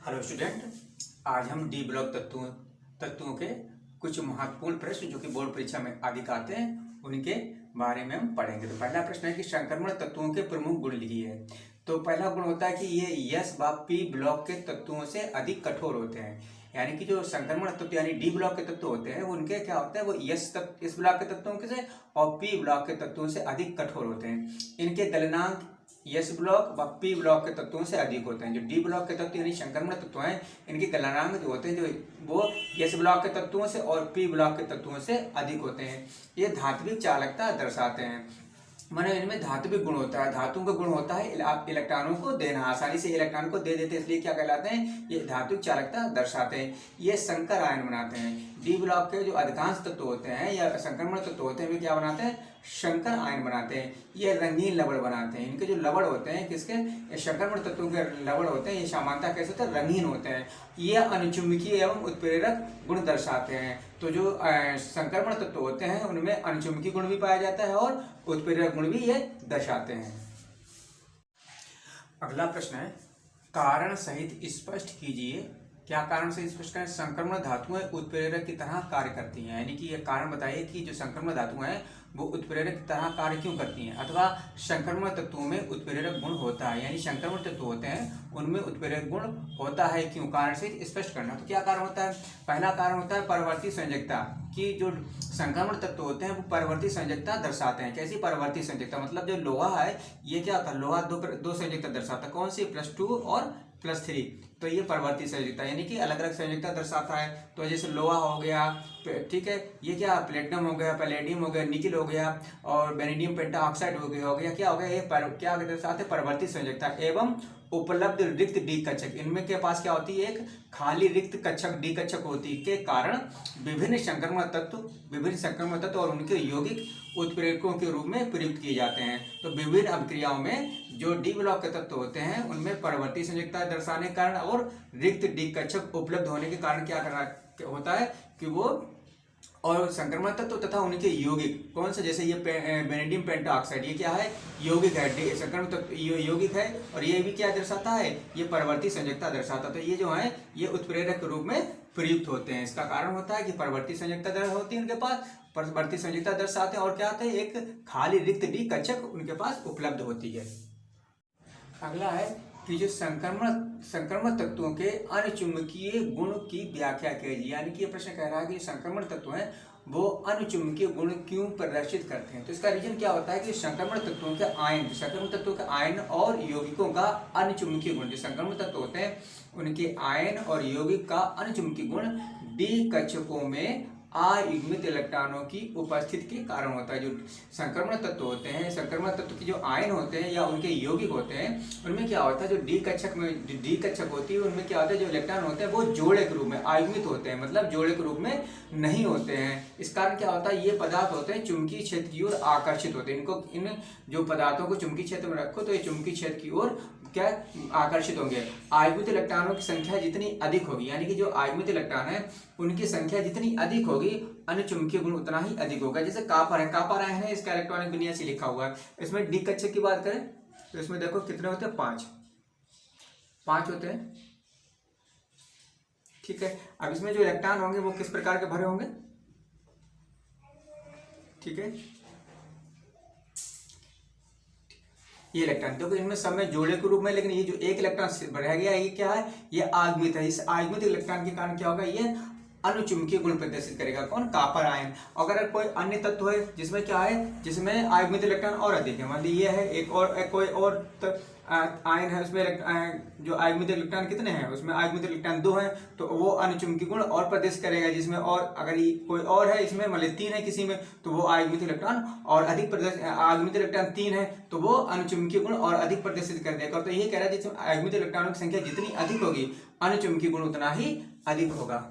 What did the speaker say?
Hello student, आज हम D block तत्वों के कुछ महत्वपूर्ण प्रश्न जो कि बोर्ड परीक्षा में अधिक आते हैं उनके बारे में हम पढ़ेंगे। तो पहला प्रश्न है कि संक्रमण तत्वों के प्रमुख गुण लिखिए। तो पहला गुण होता है कि ये एस व पी ब्लॉक के तत्वों से अधिक कठोर होते हैं। यानी कि जो संक्रमण तत्व यानी डी ब्लॉक के तत्व होते हैं उनके क्या होता है, वो इस ब्लॉक के तत्वों के से और पी ब्लॉक के तत्वों से अधिक कठोर होते हैं। इनके गलनांक एस ब्लॉक व पी ब्लॉक के तत्वों से अधिक होते हैं। जो डी ब्लॉक के तत्व यानी संक्रमण तत्व हैं, इनके गलनांक जो होते हैं जो वो एस ब्लॉक के तत्वों से और पी ब्लॉक के तत्वों से अधिक होते हैं। ये धात्विक चालकता दर्शाते हैं, माने इनमें धात्विक गुण होता है। धातु का गुण होता है इलेक्ट्रॉनों को देना, आसानी से इलेक्ट्रॉन को दे देते हैं, इसलिए क्या कहलाते हैं, ये धात्विक चालकता दर्शाते हैं। ये संकर आयन बनाते हैं। डी ब्लॉक के जो अधिकांश तत्व होते हैं या संक्रमण तत्व होते हैं वे क्या बनाते हैं, संकर आयन बनाते हैं। ये रंगीन लवण बनाते हैं। इनके जो लवण होते हैं किसके, संक्रमण तत्वों के लवण होते हैं, ये सामान्यतः कैसे होते हैं, रंगीन होते हैं। ये अनुचुंबकीय एवं उत्प्रेरक गुण दर्शाते हैं। तो जो संक्रमण तत्व होते हैं उनमें अनुचुंबकीय गुण भी पाया जाता है और उत्प्रेरक गुण भी ये दर्शाते हैं। अगला प्रश्न है, कारण सहित स्पष्ट कीजिए। क्या कारण से स्पष्ट करें, संक्रमण धातुएं उत्प्रेरक की तरह कार्य करती हैं। यानी कि ये कारण बताइए कि जो संक्रमण धातुएं हैं वो उत्प्रेरक की तरह कार्य क्यों करती हैं, अथवा संक्रमण तत्वों में उत्प्रेरक गुण होता है। यानी संक्रमण तत्व होते हैं उनमें उत्प्रेरक गुण होता है क्यों, कारण से स्पष्ट करना। तो क्या कारण होता है, पहला कारण होता है परवर्ती संयोजकता। कि जो संक्रमण तत्व होते हैं वो परवर्ती संयोजकता दर्शाते हैं। कैसी परवर्ती संयोजकता, मतलब जो लोहा है ये क्या होता है, लोहा दो संयोजकता दर्शाता है। कौन सी, +2 और +3। तो ये परवर्ती संयोजकता यानी कि अलग अलग संयोजकता दर्शाता है। तो जैसे लोहा हो गया, ठीक है, ये क्या प्लेटिनम हो गया, पैलेडियम हो गया, निकिल हो गया और वेनेडियम पेंटाऑक्साइड हो गया, क्या हो गया, ये क्या दर्शाते हैं, परवर्ती संयोजकता। एवं उपलब्ध रिक्त डी कक्षक, इनमें के पास क्या होती है, एक खाली रिक्त कक्षक डी कक्षक होती के कारण विभिन्न संक्रमण तत्व और उनके यौगिक उत्प्रेरकों के रूप में प्रयुक्त किए जाते हैं। तो विभिन्न अभिक्रियाओं में जो डी ब्लॉक के तत्व होते हैं उनमें परवर्ती संयोजकता दर्शाने के कारण और रिक्त डी कक्षक उपलब्ध होने के कारण क्या करना होता है कि वो और संक्रमण तत्व तथा उनके यौगिक कौन से, जैसे ये वेनेडियम पेंटाऑक्साइड, ये क्या है, यौगिक है, संक्रमण तत्व यौगिक है और ये भी क्या दर्शाता है, ये परवर्ती संयोजकता दर्शाता है। तो ये जो है ये उत्प्रेरक के रूप में प्रयुक्त होते हैं। इसका कारण होता है कि परवर्ती संयोजकता होती है उनके पास, परवर्ती संयोजकता दर्शाते हैं और क्या होता है, एक खाली रिक्त डी कक्षक उनके पास उपलब्ध होती है। अगला है कि जो संक्रमण तत्वों के अनुचुंबकीय गुण की व्याख्या कीजिए। यानी कि ये प्रश्न कह रहा है कि संक्रमण तत्व हैं वो अनुचुंबकीय गुण क्यों प्रदर्शित करते हैं। तो इसका रीजन क्या होता है कि संक्रमण तत्वों के आयन और यौगिकों का अनुचुंबकीय गुण, जो संक्रमण तत्व होते हैं उनके आयन और यौगिक का अनुचुंबकीय गुण डी कक्षकों में अयुग्मित इलेक्ट्रॉनों की उपस्थिति के कारण होता है। जो संक्रमण तत्व होते हैं, संक्रमण तत्व के जो आयन होते हैं या उनके यौगिक होते हैं उनमें क्या होता है, जो डी कक्षक होती है उनमें क्या होता है, जो इलेक्ट्रॉन होते हैं वो जोड़े के रूप में अयुग्मित होते हैं, मतलब जोड़े के रूप में नहीं होते हैं। इस कारण क्या होता है, ये पदार्थ होते हैं चुंबकीय क्षेत्र की ओर आकर्षित होते हैं। इन जो पदार्थों को चुंबकीय क्षेत्र में रखो तो ये चुंबकीय क्षेत्र की ओर क्या आकर्षित होंगे। आयुग्मित इलेक्ट्रॉनों की संख्या जितनी अधिक होगी, यानी कि जो आयुग्मित इलेक्ट्रॉन है उनकी संख्या जितनी अधिक होगी अनुचुंबकीय गुण उतना ही अधिक होगा। जैसे कापर है, कापर आयन है, इसका इलेक्ट्रॉनिक विन्यास लिखा हुआ है। इसमें डी कक्षक की बात करें तो इसमें देखो कितने होते हैं, 5 होते हैं, ठीक है। अब इसमें जो इलेक्ट्रॉन होंगे वो किस प्रकार के भरे होंगे, ठीक है, ये इलेक्ट्रॉन देखो इनमें सब में जोड़े के रूप में, लेकिन ये जो एक इलेक्ट्रॉन रह गया ये क्या है, ये आयुग्मित है। इस आयुग्मित इलेक्ट्रॉन के कारण क्या होगा, ये अनुचुंबकीय गुण प्रदर्शित करेगा। कौन, कापर आयन। अगर कोई अन्य तत्व है जिसमें क्या है, जिसमें आयुग्मित इलेक्ट्रॉन और अधिक है, मान लीजिए ये है एक और कोई और आयन है, उसमें जो आयुग्मित इलेक्ट्रॉन कितने हैं, उसमें आयुग्मित इलेक्ट्रॉन 2 हैं, तो वो अनुचुंबकीय गुण और प्रदर्शित करेगा। जिसमें और अगर कोई और है, इसमें मान लीजिए 3 है किसी में, तो वो आयुग्मित इलेक्ट्रॉन और अधिक प्रदर्शित, आयुग्मित इलेक्ट्रॉन 3 है तो वो अनुचुंबकीय गुण और अधिक प्रदर्शित कर देगा। तो यही कह रहा है जिसमें आयुग्मित इलेक्ट्रॉनों की संख्या जितनी अधिक होगी अनुचुंबकीय गुण उतना ही अधिक होगा।